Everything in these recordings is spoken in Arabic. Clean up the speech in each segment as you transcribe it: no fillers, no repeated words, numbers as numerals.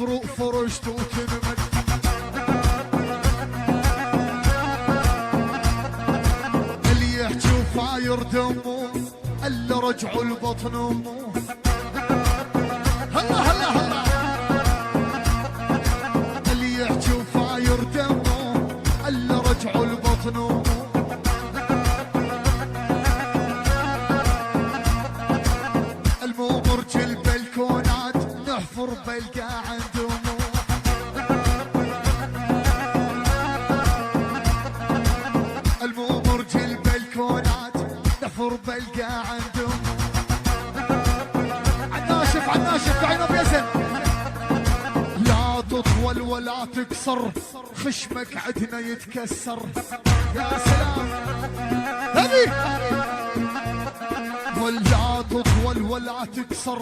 كبر فرشت وتنمد. اللي يحكي وفاير دمه اللي رجعوا البطن امه. هلا هلا هلا اللي يحكي وفاير دمه اللي رجعوا البطن امه. الممرج البلكونات نحفر بلقى عندهم. الممرج البلكونات نحفر بلقى عندهم. عناشف عناشف بعينه بيزن. لا تطول ولا تكسر خشمك عدنا يتكسر. يا سلام هذي. ولا تطول ولا تكسر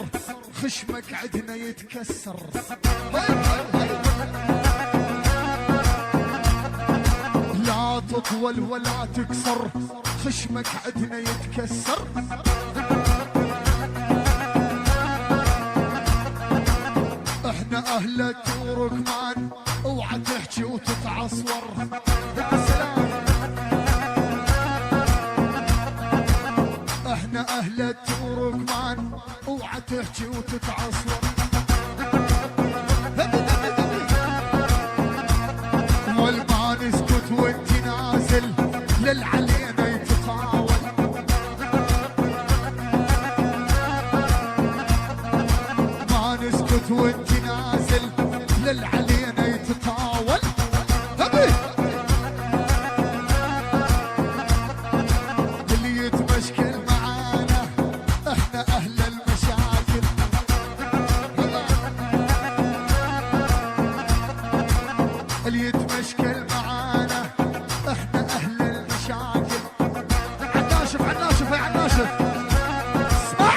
خشمك عدنا يتكسر. لا تطول ولا تكسر خشمك عدنا يتكسر. احنا اهل التركمان اوعى تحكي وتتعصور. يا سلام احنا اهل التركمان اوعى تحكي وتتعصور. والما نسكت وانت نازل للعلينا يتطاول. ما نسكت وانت نازل للعلينا